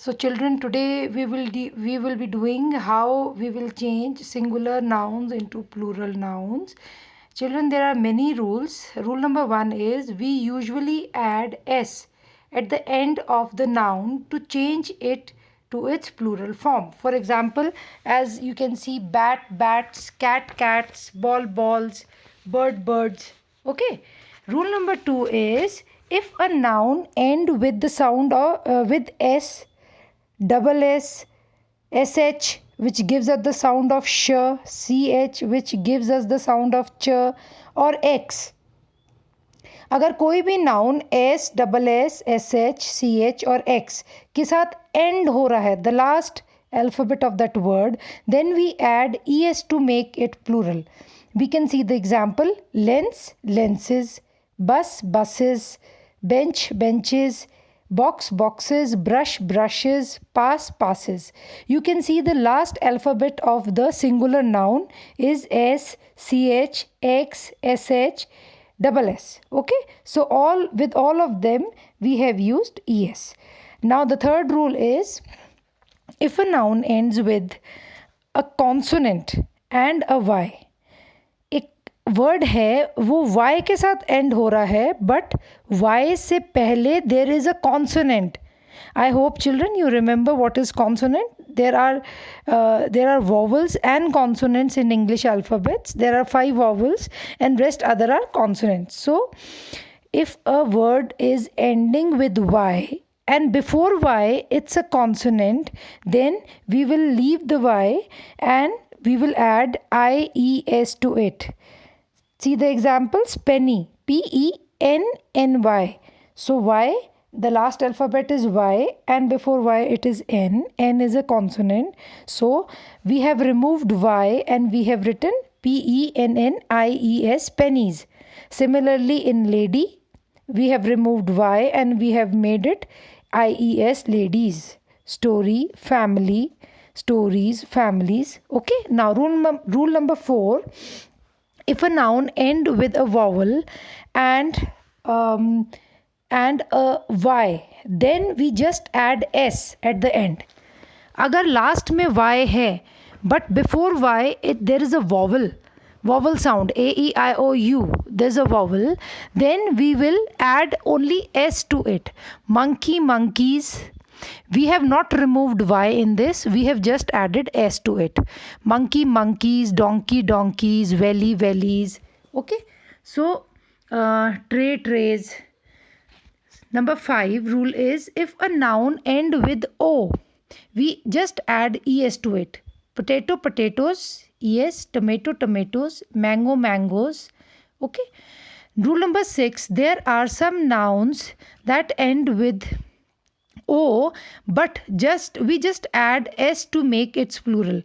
So children, today we will be doing how we will change singular nouns into plural nouns. Children, there are many rules. Rule number 1 is we usually add s at the end of the noun to change it to its plural form. For example, as you can see, bat bats, cat cats, ball balls, bird birds. Okay. Rule number 2 is if a noun end with the sound of with s, double s, sh, which gives us the sound of sh, ch, which gives us the sound of ch, और x, अगर कोई भी noun S, double S, S H, C H और X के साथ end हो रहा है, the last alphabet of that word, then we add es to make it plural. We can see the example: lens, lenses, bus, buses, bench, benches, box, boxes, brush, brushes, pass, passes. You can see the last alphabet of the singular noun is s, ch, x, sh, double s. Okay, so with all of them we have used es. Now the third rule is if a noun ends with a consonant and a y, एक word है वो y के साथ end हो रहा है but y से पहले there is a consonant. I hope children you remember what is consonant. There are vowels and consonants in English alphabets. There are 5 vowels and rest other are consonants. So if a word is ending with y and before y it's a consonant, then we will leave the y and we will add ies to it. See the examples: penny, penny. So y, the last alphabet is y and before y it is n. N is a consonant. So we have removed y and we have written pennies, pennies. Similarly in lady, we have removed y and we have made it ies, ladies. Story, family, stories, families. Okay, now rule number 4, if a noun end with a vowel and a y, then we just add s at the end. अगर last में y है but before y there is a vowel sound, a e i o u, there's a vowel, then we will add only s to it. Monkey, monkeys. We have not removed y in this, we have just added s to it. Monkey, monkeys, donkey, donkeys, valley, valleys. Okay, so tray, trays. Number 5 rule is if a noun end with o, we just add es to it. Potato, potatoes, yes. Tomato, tomatoes. Mango, mangoes. Okay. Rule number 6, there are some nouns that end with o but we just add s to make its plural.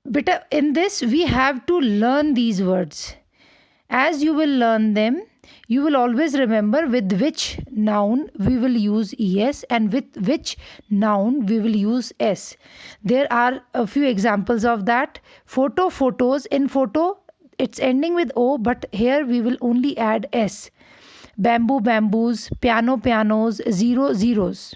But in this we have to learn these words. As you will learn them, you will always remember with which noun we will use es and with which noun we will use s. There are a few examples of that. Photo, photos. In photo it's ending with o but here we will only add s. Bamboo, bamboos. Piano, pianos. Zero, zeros.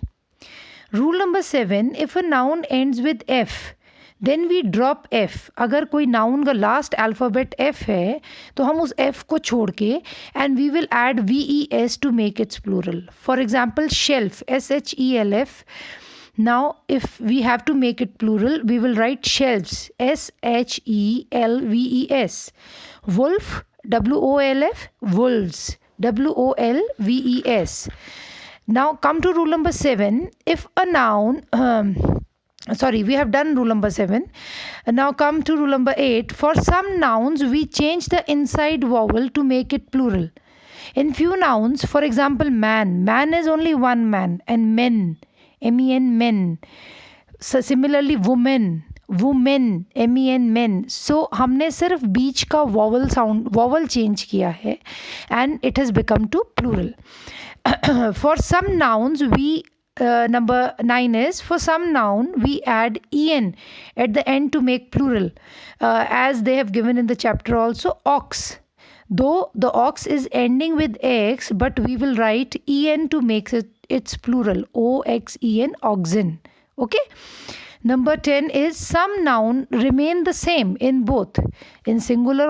Rule number 7, if a noun ends with f, then we drop F. अगर कोई noun का last alphabet F है तो हम उस F को छोड़ के and we will add V E S to make its plural. For example shelf, SHELF. Now if we have to make it plural, we will write shelves, SHELVES. Wolf, WOLF, wolves, WOLVES. Now come to rule number 7. If a noun sorry, we have done rule number 7. Now come to rule number 8. For some nouns we change the inside vowel to make it plural. In few nouns, for example man is only one man, and men, MEN, men. So similarly women, MEN, men. So हमने सिर्फ बीच का vowel change किया है and it has become to plural. For some nouns we number 9 is, for some noun we add en at the end to make plural, as they have given in the chapter also. Ox, though the ox is ending with x, but we will write en to make its plural, oxen, oxen. Okay. Number 10 is some noun remain the same in both in singular